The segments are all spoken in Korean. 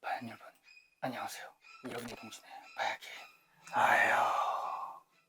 바연 여러분, 안녕하세요. 여기는 동진의 바야키.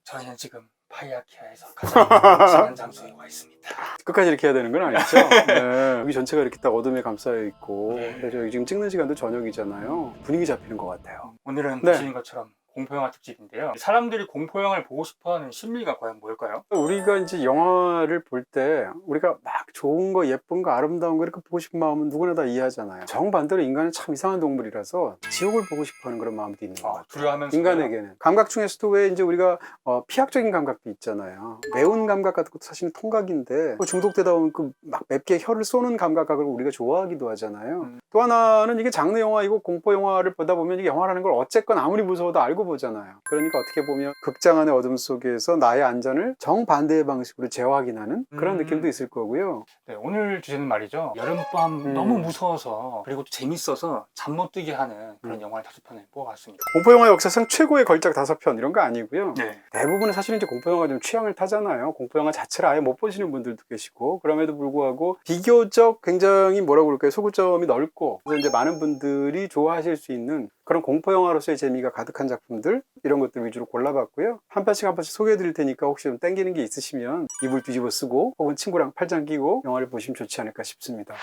저희는 지금 바야키아에서 가장 심한 장소에 와 있습니다. 끝까지 이렇게 해야 되는 건 아니죠? 네. 여기 전체가 이렇게 딱 어둠에 감싸여 있고, 근데 저희 지금 찍는 시간도 저녁이잖아요. 분위기 잡히는 것 같아요. 오늘은 네. 보시는 것처럼 공포영화 특집인데요. 사람들이 공포영화를 보고 싶어하는 심리가 과연 뭘까요? 우리가 이제 영화를 볼 때 우리가 막 좋은 거, 예쁜 거, 아름다운 거 이렇게 보고 싶은 마음은 누구나 다 이해하잖아요. 정반대로 인간은 참 이상한 동물이라서 지옥을 보고 싶어하는 그런 마음도 있는 것 같아요. 두려워하면서 인간에게는. 감각 중에서도 왜 이제 우리가 피학적인 감각도 있잖아요. 매운 감각 같은 것도 사실은 통각인데 중독되다 보면 그 막 맵게 혀를 쏘는 감각을 우리가 좋아하기도 하잖아요. 또 하나는 이게 장르 영화이고 공포 영화를 보다 보면 이게 영화라는 걸 어쨌건 아무리 무서워도 알고 보잖아요. 그러니까 어떻게 보면 극장 안의 어둠 속에서 나의 안전을 정반대의 방식으로 재확인하는 그런 느낌도 있을 거고요. 네, 오늘 주제는 말이죠. 여름밤 너무 무서워서 그리고 또 재밌어서 잠 못 들게 하는 그런 영화를 5편을 뽑아봤습니다. 공포 영화 역사상 최고의 걸작 5편 이런 거 아니고요. 네. 대부분은 사실은 이제 공포 영화 좀 취향을 타잖아요. 공포 영화 자체를 아예 못 보시는 분들도 계시고, 그럼에도 불구하고 비교적 굉장히 뭐라고 그럴까요? 소구점이 넓고, 그래서 이제 많은 분들이 좋아하실 수 있는 그런 공포 영화로서의 재미가 가득한 작품들, 이런 것들 위주로 골라봤고요. 한 편씩 한 편씩 소개해 드릴 테니까 혹시 좀 땡기는 게 있으시면 이불 뒤집어 쓰고 혹은 친구랑 팔짱 끼고 영화를 보시면 좋지 않을까 싶습니다.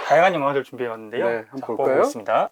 다양한 영화들 준비해봤는데요. 네, 한번 볼까요? 보겠습니다.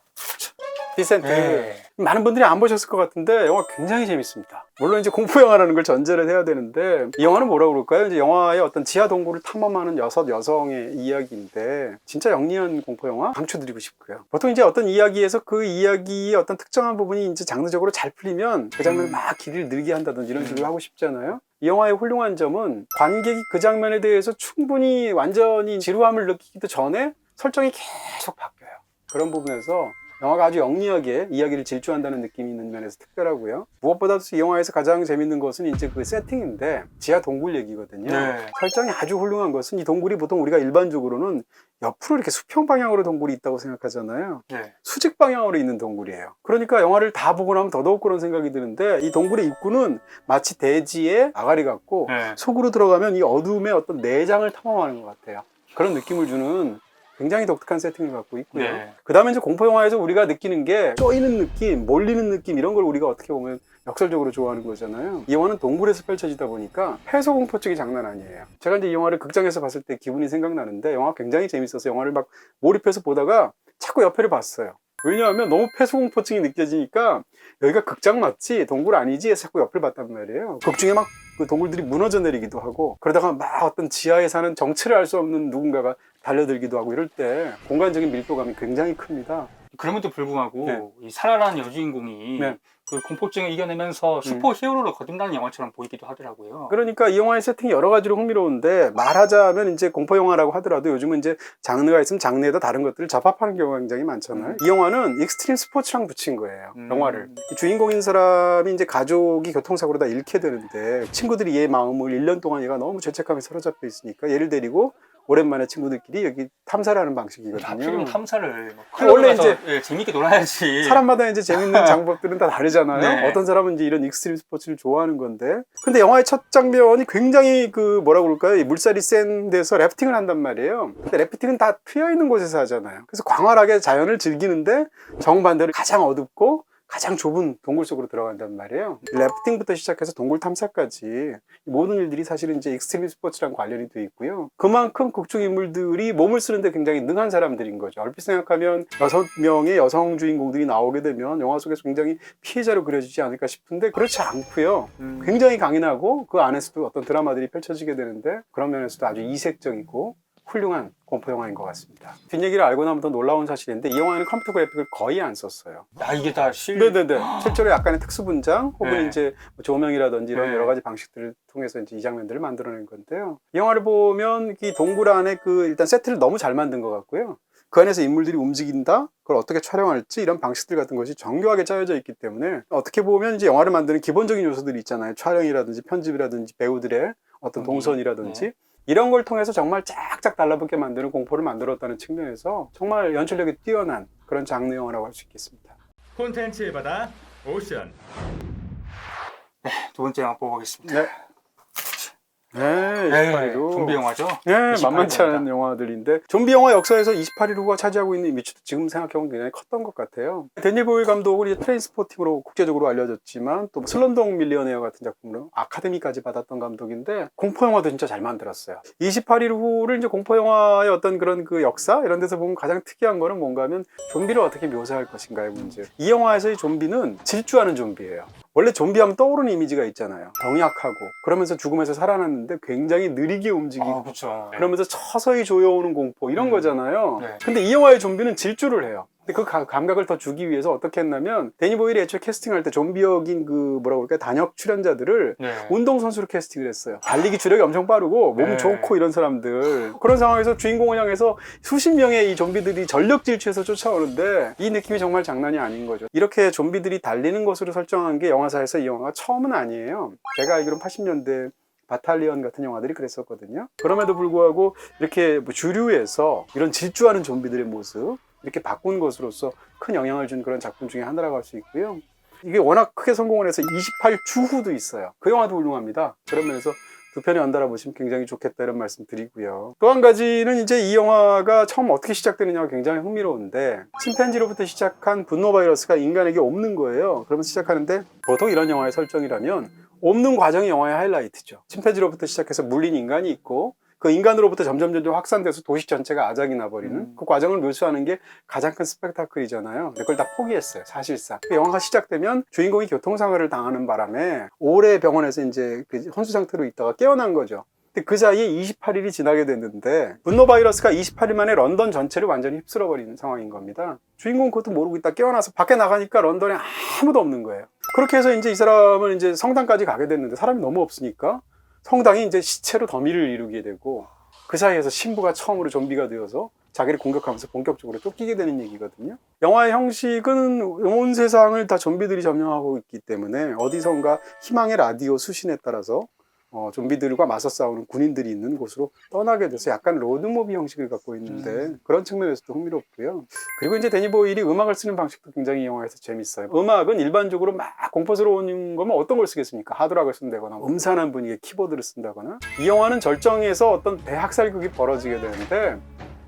디센트. 네. 많은 분들이 안 보셨을 것 같은데 영화 굉장히 재밌습니다. 물론 이제 공포 영화라는 걸 전제를 해야 되는데, 이 영화는 뭐라고 그럴까요? 이제 영화의 어떤 지하 동굴을 탐험하는 6 여성의 이야기인데 진짜 영리한 공포 영화 강추드리고 싶고요. 보통 이제 어떤 이야기에서 그 이야기의 어떤 특정한 부분이 이제 장르적으로 잘 풀리면 그 장면을 막 길이를 늘게 한다든지 이런 식으로 하고 싶잖아요. 이 영화의 훌륭한 점은 관객이 그 장면에 대해서 충분히 완전히 지루함을 느끼기도 전에 설정이 계속 바뀌어요. 그런 부분에서 영화가 아주 영리하게 이야기를 질주한다는 느낌이 있는 면에서 특별하고요. 무엇보다도 이 영화에서 가장 재밌는 것은 이제 그 세팅인데 지하 동굴 얘기거든요. 네. 설정이 아주 훌륭한 것은 이 동굴이 보통 우리가 일반적으로는 옆으로 이렇게 수평 방향으로 동굴이 있다고 생각하잖아요. 네. 수직 방향으로 있는 동굴이에요. 그러니까 영화를 다 보고 나면 더더욱 그런 생각이 드는데, 이 동굴의 입구는 마치 대지의 아가리 같고 네. 속으로 들어가면 이 어둠의 어떤 내장을 탐험하는 것 같아요. 그런 느낌을 주는 굉장히 독특한 세팅을 갖고 있고요. 네. 그 다음에 이제 공포 영화에서 우리가 느끼는 게 쪼이는 느낌, 몰리는 느낌, 이런 걸 우리가 어떻게 보면 역설적으로 좋아하는 거잖아요. 이 영화는 동굴에서 펼쳐지다 보니까 해소공포증이 장난 아니에요. 제가 이제 이 영화를 극장에서 봤을 때 기분이 생각나는데, 영화 굉장히 재밌어서 영화를 막 몰입해서 보다가 자꾸 옆에를 봤어요. 왜냐하면 너무 폐소공포증이 느껴지니까 여기가 극장 맞지 동굴 아니지 해서 자꾸 옆을 봤단 말이에요. 극 중에 막 그 동굴들이 무너져 내리기도 하고, 그러다가 막 어떤 지하에 사는 정체를 알 수 없는 누군가가 달려들기도 하고, 이럴 때 공간적인 밀도감이 굉장히 큽니다. 그럼에도 불구하고 네. 이 사라라는 여주인공이 네. 그 공포증을 이겨내면서 슈퍼 히어로로 거듭나는 영화처럼 보이기도 하더라고요. 그러니까 이 영화의 세팅이 여러 가지로 흥미로운데, 말하자면 이제 공포 영화라고 하더라도 요즘은 이제 장르가 있으면 장르에다 다른 것들을 접합하는 경우가 굉장히 많잖아요. 이 영화는 익스트림 스포츠랑 붙인 거예요. 영화를. 이 주인공인 사람이 이제 가족이 교통사고로 다 잃게 되는데, 친구들이 얘 마음을 1년 동안 얘가 너무 죄책감에 사로잡혀 있으니까 얘를 데리고 오랜만에 친구들끼리 여기 탐사를 하는 방식이거든요. 하필이면 탐사를 원래 이제 재밌게 놀아야지. 사람마다 이제 재밌는 장법들은 다 다르잖아요. 네. 어떤 사람은 이제 이런 익스트림 스포츠를 좋아하는 건데, 근데 영화의 첫 장면이 굉장히 그 뭐라고 그럴까요? 이 물살이 센 데서 래프팅을 한단 말이에요. 근데 래프팅은 다 트여 있는 곳에서 하잖아요. 그래서 광활하게 자연을 즐기는데 정반대로 가장 어둡고 가장 좁은 동굴 속으로 들어간단 말이에요. 래프팅부터 시작해서 동굴 탐사까지 모든 일들이 사실은 이제 익스트림 스포츠랑 관련이 돼 있고요. 그만큼 극중 인물들이 몸을 쓰는데 굉장히 능한 사람들인 거죠. 얼핏 생각하면 6명의 여성 주인공들이 나오게 되면 영화 속에서 굉장히 피해자로 그려지지 않을까 싶은데, 그렇지 않고요. 굉장히 강인하고 그 안에서도 어떤 드라마들이 펼쳐지게 되는데, 그런 면에서도 아주 이색적이고 훌륭한 공포 영화인 것 같습니다. 뒷얘기를 알고 나면 더 놀라운 사실인데, 이 영화에는 컴퓨터 그래픽을 거의 안 썼어요. 이게 다 네네네. 실제로 약간의 특수 분장 혹은 네. 이제 조명이라든지 이런 네. 여러 가지 방식들을 통해서 이제 이 장면들을 만들어낸 건데요. 이 영화를 보면 이 동굴 안에 그 일단 세트를 너무 잘 만든 것 같고요. 그 안에서 인물들이 움직인다? 그걸 어떻게 촬영할지, 이런 방식들 같은 것이 정교하게 짜여져 있기 때문에, 어떻게 보면 이제 영화를 만드는 기본적인 요소들이 있잖아요. 촬영이라든지 편집이라든지 배우들의 어떤 동선이라든지 이런 걸 통해서 정말 쫙쫙 달라붙게 만드는 공포를 만들었다는 측면에서 정말 연출력이 뛰어난 그런 장르 영화라고 할 수 있겠습니다. 콘텐츠의 바다 오션. 두 번째 영화 보겠습니다. 네. 네, 네, 28일 후. 좀비 영화죠. 네, 28일 만만치 않은 후입니다. 영화들인데 좀비 영화 역사에서 28일 후가 차지하고 있는 위치도 지금 생각해보면 굉장히 컸던 것 같아요. 데니 보일 감독은 이제 트레인스포팅으로 국제적으로 알려졌지만 또 슬럼독 밀리어네어 같은 작품으로 아카데미까지 받았던 감독인데 공포 영화도 진짜 잘 만들었어요. 28일 후를 이제 공포 영화의 어떤 그런 그 역사 이런 데서 보면 가장 특이한 거는 뭔가 하면 좀비를 어떻게 묘사할 것인가의 문제. 이 영화에서의 좀비는 질주하는 좀비예요. 원래 좀비 하면 떠오르는 이미지가 있잖아요. 병약하고 그러면서 죽음에서 살아났는데 굉장히 느리게 움직이고 그렇죠. 그러면서 서서히 조여오는 공포 이런 거잖아요. 네. 근데 이 영화의 좀비는 질주를 해요. 근데 그 감각을 더 주기 위해서 어떻게 했냐면 데니 보일이 애초에 캐스팅할 때 좀비 역인 그 뭐라고 그럴까 단역 출연자들을 네. 운동선수로 캐스팅을 했어요. 달리기 주력이 엄청 빠르고 몸 네. 좋고 이런 사람들. 그런 상황에서 주인공을 향해서 수십 명의 이 좀비들이 전력 질주해서 쫓아오는데 이 느낌이 정말 장난이 아닌 거죠. 이렇게 좀비들이 달리는 것으로 설정한 게 영화사에서 이 영화가 처음은 아니에요. 제가 알기로는 80년대 바탈리언 같은 영화들이 그랬었거든요. 그럼에도 불구하고 이렇게 뭐 주류에서 이런 질주하는 좀비들의 모습 이렇게 바꾼 것으로서 큰 영향을 준 그런 작품 중에 하나라고 할 수 있고요. 이게 워낙 크게 성공을 해서 28주후도 있어요. 그 영화도 훌륭합니다. 그런 면에서 두 편이 연달아 보시면 굉장히 좋겠다 이런 말씀 드리고요. 또 한 가지는 이제 이 영화가 처음 어떻게 시작되느냐가 굉장히 흥미로운데 침팬지로부터 시작한 분노 바이러스가 인간에게 옮는 거예요. 그러면서 시작하는데 보통 이런 영화의 설정이라면 옮는 과정이 영화의 하이라이트죠. 침팬지로부터 시작해서 물린 인간이 있고 그 인간으로부터 점점 확산돼서 도시 전체가 아작이 나버리는 그 과정을 묘사하는 게 가장 큰 스펙타클이잖아요. 근데 그걸 다 포기했어요, 사실상. 그 영화가 시작되면 주인공이 교통사고를 당하는 바람에 오래 병원에서 이제 그 혼수 상태로 있다가 깨어난 거죠. 근데 그 사이에 28일이 지나게 됐는데 분노 바이러스가 28일 만에 런던 전체를 완전히 휩쓸어 버리는 상황인 겁니다. 주인공은 그것도 모르고 있다 깨어나서 밖에 나가니까 런던에 아무도 없는 거예요. 그렇게 해서 이제 이 사람은 이제 성당까지 가게 됐는데 사람이 너무 없으니까 성당이 이제 시체로 더미를 이루게 되고 그 사이에서 신부가 처음으로 좀비가 되어서 자기를 공격하면서 본격적으로 쫓기게 되는 얘기거든요. 영화의 형식은 온 세상을 다 좀비들이 점령하고 있기 때문에 어디선가 희망의 라디오 수신에 따라서 좀비들과 맞서 싸우는 군인들이 있는 곳으로 떠나게 돼서 약간 로드무비 형식을 갖고 있는데 그런 측면에서도 흥미롭고요. 그리고 이제 데니 보일이 음악을 쓰는 방식도 굉장히 이 영화에서 재밌어요. 음악은 일반적으로 막 공포스러운 거면 어떤 걸 쓰겠습니까? 하드락을 쓴다거나 음산한 분위기의 키보드를 쓴다거나. 이 영화는 절정에서 어떤 대학살극이 벌어지게 되는데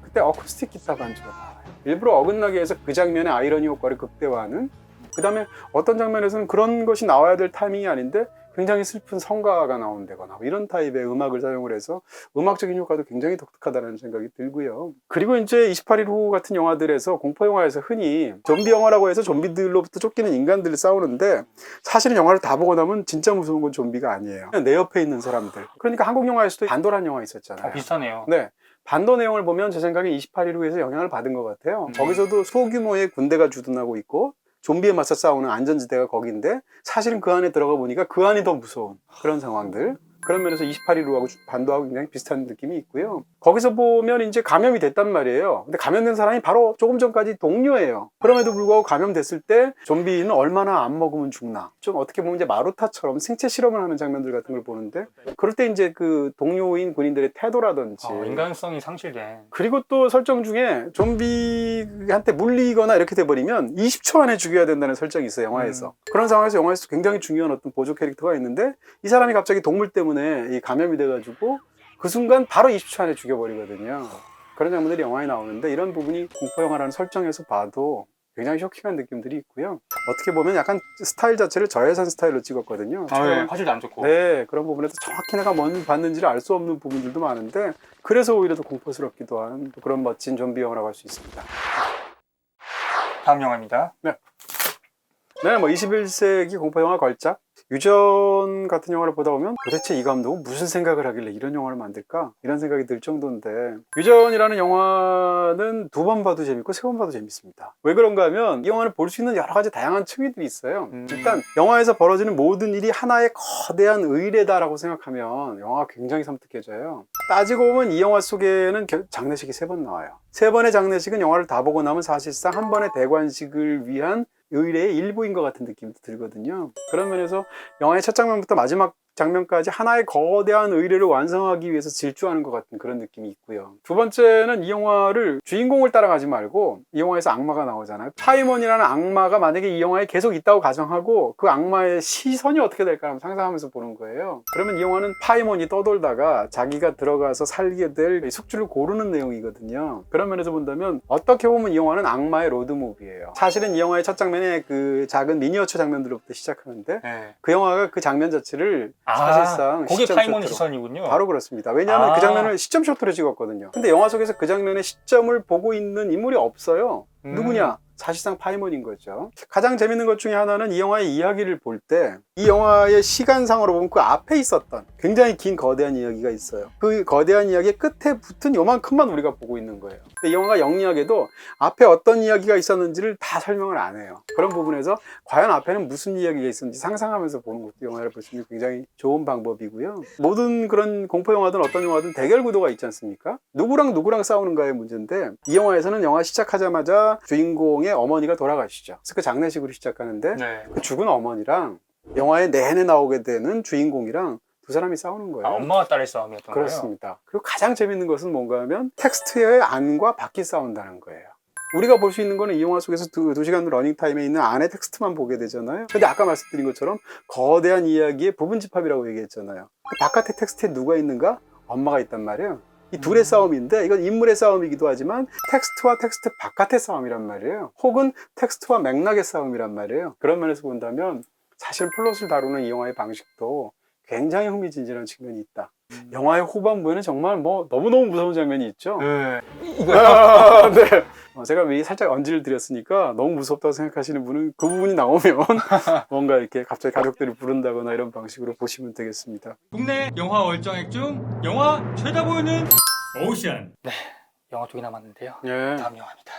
그때 어쿠스틱 기타 반주가 나와요. 일부러 어긋나게 해서 그 장면의 아이러니 효과를 극대화하는. 그 다음에 어떤 장면에서는 그런 것이 나와야 될 타이밍이 아닌데 굉장히 슬픈 성가가 나온다거나 이런 타입의 음악을 사용을 해서 음악적인 효과도 굉장히 독특하다는 생각이 들고요. 그리고 이제 28일 후 같은 영화들에서 공포 영화에서 흔히 좀비 영화라고 해서 좀비들로부터 쫓기는 인간들이 싸우는데 사실은 영화를 다 보고 나면 진짜 무서운 건 좀비가 아니에요. 내 옆에 있는 사람들. 그러니까 한국 영화에서도 반도란 영화 있었잖아요. 비슷하네요. 네. 반도 내용을 보면 제 생각에 28일 후에서 영향을 받은 것 같아요. 거기서도 소규모의 군대가 주둔하고 있고 좀비에 맞서 싸우는 안전지대가 거기인데 사실은 그 안에 들어가 보니까 그 안이 더 무서운 그런 상황들. 그런 면에서 28일 후하고 반도하고 굉장히 비슷한 느낌이 있고요. 거기서 보면 이제 감염이 됐단 말이에요. 근데 감염된 사람이 바로 조금 전까지 동료예요. 그럼에도 불구하고 감염됐을 때 좀비는 얼마나 안 먹으면 죽나. 좀 어떻게 보면 이제 마루타처럼 생체 실험을 하는 장면들 같은 걸 보는데 그럴 때 이제 그 동료인 군인들의 태도라든지 인간성이 상실된. 그리고 또 설정 중에 좀비한테 물리거나 이렇게 돼버리면 20초 안에 죽여야 된다는 설정이 있어요, 영화에서. 그런 상황에서 영화에서 굉장히 중요한 어떤 보조 캐릭터가 있는데 이 사람이 갑자기 동물 때문에 이 감염이 돼가지고 그 순간 바로 20초 안에 죽여버리거든요. 그런 장면들이 영화에 나오는데 이런 부분이 공포 영화라는 설정에서 봐도 굉장히 쇼킹한 느낌들이 있고요. 어떻게 보면 약간 스타일 자체를 저예산 스타일로 찍었거든요. 화질도 안 좋고. 네, 그런 부분에서 정확히 내가 뭔 봤는지를 알 수 없는 부분들도 많은데 그래서 오히려 더 공포스럽기도 한 그런 멋진 좀비 영화라고 할 수 있습니다. 다음 영화입니다. 네, 뭐 21세기 공포 영화 걸작. 유전 같은 영화를 보다 보면 도대체 이 감독은 무슨 생각을 하길래 이런 영화를 만들까? 이런 생각이 들 정도인데 유전이라는 영화는 두 번 봐도 재밌고 세 번 봐도 재밌습니다. 왜 그런가 하면 이 영화를 볼 수 있는 여러 가지 다양한 층위들이 있어요. 일단 영화에서 벌어지는 모든 일이 하나의 거대한 의례다라고 생각하면 영화가 굉장히 섬뜩해져요. 따지고 보면 이 영화 속에는 장례식이 세 번 나와요. 세 번의 장례식은 영화를 다 보고 나면 사실상 한 번의 대관식을 위한 의례의 일부인 것 같은 느낌도 들거든요. 그런 면에서 영화의 첫 장면부터 마지막 장면까지 하나의 거대한 의뢰를 완성하기 위해서 질주하는 것 같은 그런 느낌이 있고요. 두 번째는 이 영화를 주인공을 따라가지 말고 이 영화에서 악마가 나오잖아요. 파이몬이라는 악마가 만약에 이 영화에 계속 있다고 가정하고 그 악마의 시선이 어떻게 될까 한번 상상하면서 보는 거예요. 그러면 이 영화는 파이몬이 떠돌다가 자기가 들어가서 살게 될 숙주를 고르는 내용이거든요. 그런 면에서 본다면 어떻게 보면 이 영화는 악마의 로드무비예요. 사실은 이 영화의 첫 장면에 그 작은 미니어처 장면들로부터 시작하는데 네. 그 영화가 그 장면 자체를 사실상 그게 시점 파이몬 쇼트로. 시선이군요. 바로 그렇습니다. 왜냐하면 아. 그 장면을 시점 쇼트로 찍었거든요. 근데 영화 속에서 그 장면의 시점을 보고 있는 인물이 없어요. 누구냐? 사실상 파이몬인 거죠. 가장 재밌는 것 중에 하나는 이 영화의 이야기를 볼 때 이 영화의 시간상으로 보면 그 앞에 있었던 굉장히 긴 거대한 이야기가 있어요. 그 거대한 이야기의 끝에 붙은 요만큼만 우리가 보고 있는 거예요. 근데 이 영화가 영리하게도 앞에 어떤 이야기가 있었는지를 다 설명을 안 해요. 그런 부분에서 과연 앞에는 무슨 이야기가 있었는지 상상하면서 보는 것도 영화를 볼 수 있는 굉장히 좋은 방법이고요. 모든 그런 공포 영화든 어떤 영화든 대결 구도가 있지 않습니까? 누구랑 누구랑 싸우는가의 문제인데 이 영화에서는 영화 시작하자마자 주인공의 어머니가 돌아가시죠. 그래서 그 장례식으로 시작하는데 네. 그 죽은 어머니랑 영화에 내내 나오게 되는 주인공이랑 두 사람이 싸우는 거예요. 엄마와 딸의 싸움이었던 거예요. 그렇습니다. 그리고 가장 재밌는 것은 뭔가 하면 텍스트의 안과 밖이 싸운다는 거예요. 우리가 볼 수 있는 거는 이 영화 속에서 2시간 러닝타임에 있는 안의 텍스트만 보게 되잖아요. 근데 아까 말씀드린 것처럼 거대한 이야기의 부분 집합이라고 얘기했잖아요. 그 바깥의 텍스트에 누가 있는가? 엄마가 있단 말이에요. 이 둘의 싸움인데 이건 인물의 싸움이기도 하지만 텍스트와 텍스트 바깥의 싸움이란 말이에요. 혹은 텍스트와 맥락의 싸움이란 말이에요. 그런 면에서 본다면 사실 플롯을 다루는 이 영화의 방식도 굉장히 흥미진진한 측면이 있다. 영화의 후반부에는 정말 뭐 너무너무 무서운 장면이 있죠. 네. 네. 제가 왜 살짝 언지를 드렸으니까 너무 무섭다고 생각하시는 분은 그 부분이 나오면 뭔가 이렇게 갑자기 가족들이 부른다거나 이런 방식으로 보시면 되겠습니다. 국내 영화 월정액 중 영화 죄다 보이는 오션. 네. 영화 2개 남았는데요. 예. 다음 영화입니다.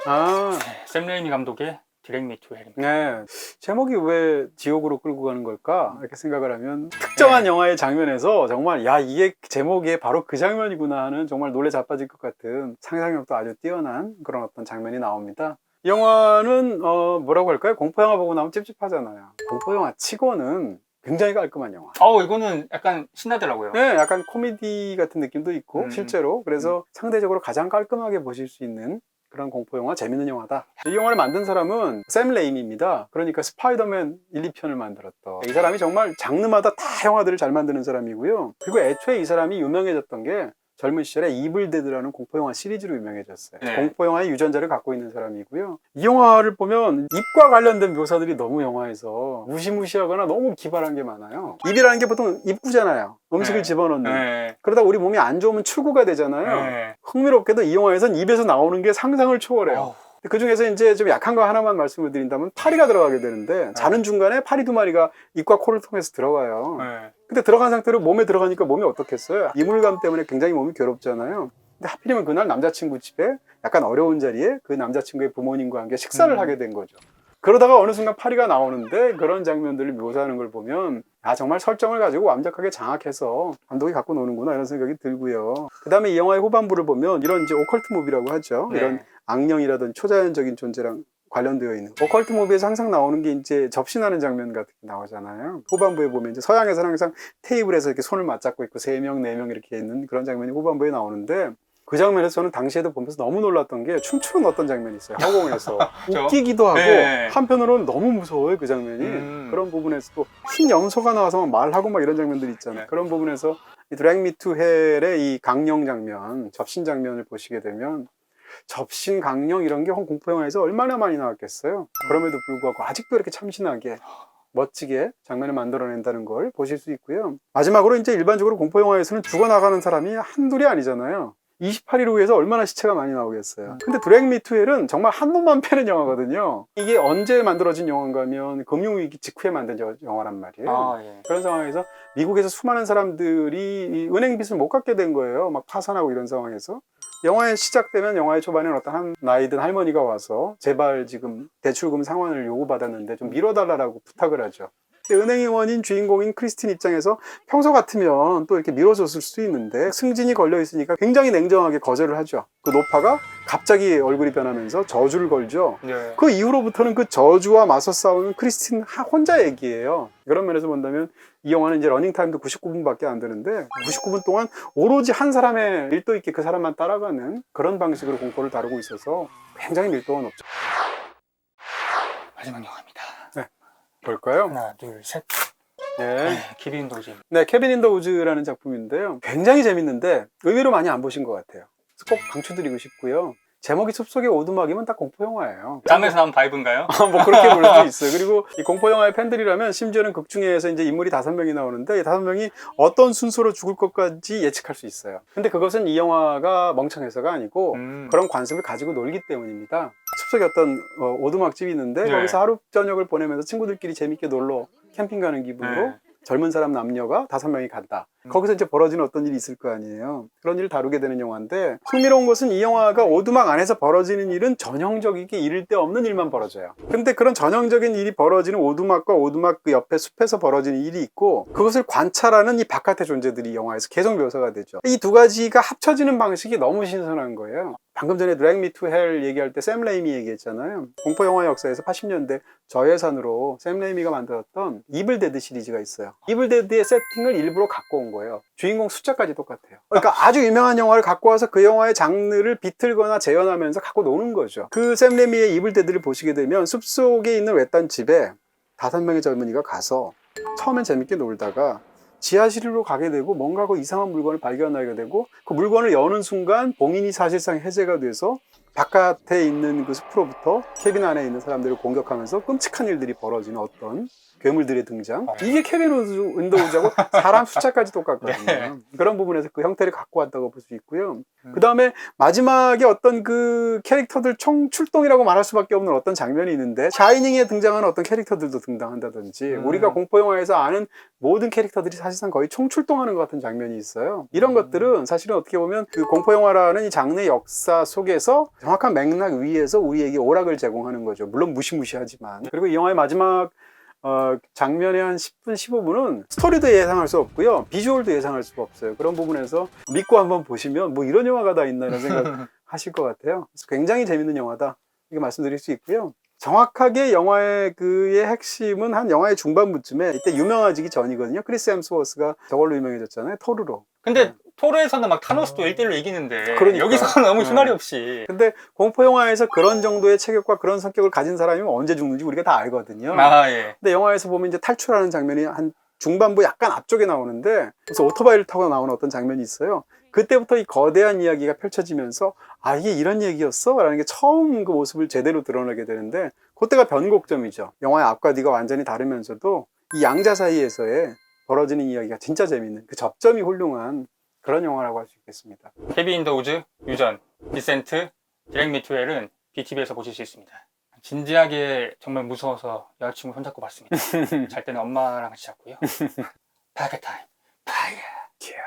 아, 네. 샘 레이미 감독의 디렉 미 투 헬입니다. 네. 제목이 왜 지옥으로 끌고 가는 걸까? 이렇게 생각을 하면 특정한 영화의 장면에서 정말 야 이게 제목이 바로 그 장면이구나 하는 정말 놀래 자빠질 것 같은 상상력도 아주 뛰어난 그런 어떤 장면이 나옵니다. 이 영화는 뭐라고 할까요? 공포영화 보고 나면 찝찝하잖아요. 공포영화 치고는 굉장히 깔끔한 영화. 이거는 약간 신나더라고요. 네, 약간 코미디 같은 느낌도 있고 실제로 그래서 상대적으로 가장 깔끔하게 보실 수 있는 그런 공포영화, 재밌는 영화다. 이 영화를 만든 사람은 샘 레이미입니다. 그러니까 스파이더맨 1, 2편을 만들었던 이 사람이 정말 장르마다 다 영화들을 잘 만드는 사람이고요. 그리고 애초에 이 사람이 유명해졌던 게 젊은 시절에 이블데드라는 공포영화 시리즈로 유명해졌어요. 네. 공포영화의 유전자를 갖고 있는 사람이고요. 이 영화를 보면 입과 관련된 묘사들이 너무 영화에서 무시무시하거나 너무 기발한 게 많아요. 입이라는 게 보통 입구잖아요. 음식을 네. 집어넣는. 네. 그러다 우리 몸이 안 좋으면 출구가 되잖아요. 네. 흥미롭게도 이 영화에선 입에서 나오는 게 상상을 초월해요. 어우. 그 중에서 이제 좀 약한 거 하나만 말씀을 드린다면 파리가 들어가게 되는데 자는 중간에 파리 2마리가 입과 코를 통해서 들어가요. 네. 근데 들어간 상태로 몸에 들어가니까 몸이 어떻겠어요? 이물감 때문에 굉장히 몸이 괴롭잖아요. 근데 하필이면 그날 남자친구 집에 약간 어려운 자리에 그 남자친구의 부모님과 함께 식사를 하게 된 거죠. 그러다가 어느 순간 파리가 나오는데 그런 장면들을 묘사하는 걸 보면 정말 설정을 가지고 완벽하게 장악해서 감독이 갖고 노는구나 이런 생각이 들고요. 그 다음에 이 영화의 후반부를 보면 이런 이제 오컬트 무비라고 하죠. 네. 이런 악령이라든지 초자연적인 존재랑 관련되어 있는 오컬트 무비에서 항상 나오는 게 이제 접신하는 장면 같은 게 나오잖아요. 후반부에 보면 이제 서양에서는 항상 테이블에서 이렇게 손을 맞잡고 있고 3명, 4명 이렇게 있는 그런 장면이 후반부에 나오는데 그 장면에서 저는 당시에도 보면서 너무 놀랐던 게 춤추는 어떤 장면이 있어요. 허공에서. 웃기기도 하고 네. 한편으로는 너무 무서워요. 그 장면이. 그런 부분에서 또 흰 염소가 나와서 막 말하고 막 이런 장면들이 있잖아요. 네. 그런 부분에서 이 드랙 미 투 헬의 이 강령 장면, 접신 장면을 보시게 되면 접신, 강령 이런 게 공포영화에서 얼마나 많이 나왔겠어요. 그럼에도 불구하고 아직도 이렇게 참신하게 멋지게 장면을 만들어낸다는 걸 보실 수 있고요. 마지막으로 이제 일반적으로 공포영화에서는 죽어나가는 사람이 한둘이 아니잖아요. 28일 후에서 얼마나 시체가 많이 나오겠어요. 근데 드랙 미 투 헬은 정말 한 놈만 패는 영화거든요. 이게 언제 만들어진 영화인가 하면 금융위기 직후에 만든 영화란 말이에요. 예. 그런 상황에서 미국에서 수많은 사람들이 이 은행 빚을 못 갚게 된 거예요. 막 파산하고 이런 상황에서. 영화의 시작되면 영화의 초반에는 어떤 한 나이든 할머니가 와서 제발 지금 대출금 상환을 요구받았는데 좀 미뤄달라고 부탁을 하죠. 근데 은행원인 주인공인 크리스틴 입장에서 평소 같으면 또 이렇게 밀어줬을 수도 있는데 승진이 걸려 있으니까 굉장히 냉정하게 거절을 하죠. 그 노파가 갑자기 얼굴이 변하면서 저주를 걸죠. 네. 그 이후로부터는 그 저주와 맞서 싸우는 크리스틴 혼자 얘기예요. 그런 면에서 본다면 이 영화는 이제 러닝타임도 99분밖에 안 되는데 99분 동안 오로지 한 사람의 밀도 있게 그 사람만 따라가는 그런 방식으로 공포를 다루고 있어서 굉장히 밀도가 높죠. 마지막 영화입니다. 볼까요? 하나, 둘, 셋. 네. 케빈 도지. 네, 케빈 인 더 우즈라는 작품인데요. 굉장히 재밌는데 의외로 많이 안 보신 것 같아요. 그래서 꼭 강추드리고 싶고요. 제목이 숲속의 오두막이면 딱 공포 영화예요. 땀에서 나온 바이브인가요? 뭐 그렇게 볼 수도 있어요. 그리고 이 공포 영화의 팬들이라면 심지어는 극 중에서 이제 인물이 5명이 나오는데 이 5명이 어떤 순서로 죽을 것까지 예측할 수 있어요. 근데 그것은 이 영화가 멍청해서가 아니고 그런 관습을 가지고 놀기 때문입니다. 숲속에 어떤 오두막집이 있는데 네. 거기서 하루 저녁을 보내면서 친구들끼리 재밌게 놀러 캠핑 가는 기분으로 네. 젊은 사람 남녀가 5명이 간다. 거기서 이제 벌어지는 어떤 일이 있을 거 아니에요. 그런 일을 다루게 되는 영화인데 흥미로운 것은 이 영화가 오두막 안에서 벌어지는 일은 전형적이게 이를 데 없는 일만 벌어져요. 근데 그런 전형적인 일이 벌어지는 오두막과 오두막 그 옆에 숲에서 벌어지는 일이 있고 그것을 관찰하는 이 바깥의 존재들이 영화에서 계속 묘사가 되죠. 이 두 가지가 합쳐지는 방식이 너무 신선한 거예요. 방금 전에 Drag Me to Hell 얘기할 때 샘 레이미 얘기했잖아요. 공포 영화 역사에서 80년대 저예산으로 샘 레이미가 만들었던 이블 데드 시리즈가 있어요. 이블 데드의 세팅을 일부러 갖고 온 거예요. 주인공 숫자까지 똑같아요. 그러니까 아주 유명한 영화를 갖고 와서 그 영화의 장르를 비틀거나 재현하면서 갖고 노는 거죠. 그 샘 레이미의 이블 데드를 보시게 되면 숲속에 있는 외딴 집에 5명의 젊은이가 가서 처음엔 재밌게 놀다가 지하실로 가게 되고 뭔가 그 이상한 물건을 발견하게 되고 그 물건을 여는 순간 봉인이 사실상 해제가 돼서 바깥에 있는 그 숲으로부터 캐빈 안에 있는 사람들을 공격하면서 끔찍한 일들이 벌어지는 어떤 괴물들의 등장. 이게 케빈 인 더 우즈하고 사람 숫자까지 똑같거든요. 네. 그런 부분에서 그 형태를 갖고 왔다고 볼 수 있고요. 그 다음에 마지막에 어떤 그 캐릭터들 총 출동이라고 말할 수밖에 없는 어떤 장면이 있는데 샤이닝에 등장하는 어떤 캐릭터들도 등장한다든지 우리가 공포 영화에서 아는 모든 캐릭터들이 사실상 거의 총 출동하는 것 같은 장면이 있어요. 이런 것들은 사실은 어떻게 보면 그 공포 영화라는 이 장르의 역사 속에서 정확한 맥락 위에서 우리에게 오락을 제공하는 거죠. 물론 무시무시하지만. 그리고 이 영화의 마지막 장면의 한 10분, 15분은 스토리도 예상할 수 없고요. 비주얼도 예상할 수가 없어요. 그런 부분에서 믿고 한번 보시면 뭐 이런 영화가 다 있나 이런 생각 하실 것 같아요. 그래서 굉장히 재밌는 영화다. 이렇게 말씀드릴 수 있고요. 정확하게 영화의 그의 핵심은 한 영화의 중반부쯤에 이때 유명해지기 전이거든요. 크리스 햄스워스가 저걸로 유명해졌잖아요. 토르로. 근데 토르에서는 막 타노스도 1대1로 이기는데 그러니까. 여기서는 너무 희말이 없이 근데 공포 영화에서 그런 정도의 체격과 그런 성격을 가진 사람이면 언제 죽는지 우리가 다 알거든요. 아, 예. 근데 영화에서 보면 이제 탈출하는 장면이 한 중반부 약간 앞쪽에 나오는데 그래서 오토바이를 타고 나오는 어떤 장면이 있어요. 그때부터 이 거대한 이야기가 펼쳐지면서 아 이게 이런 얘기였어? 라는 게 처음 그 모습을 제대로 드러내게 되는데 그때가 변곡점이죠. 영화의 앞과 뒤가 완전히 다르면서도 이 양자 사이에서의 벌어지는 이야기가 진짜 재밌는 그 접점이 훌륭한 그런 영화라고 할 수 있겠습니다. 케빈 인 더 우즈, 유전, 디센트, 드랙 미 투 헬은 BTV에서 보실 수 있습니다. 진지하게 정말 무서워서 여자친구 손잡고 봤습니다. 잘 때는 엄마랑 같이 잤고요. 파이어 타임, 파이어.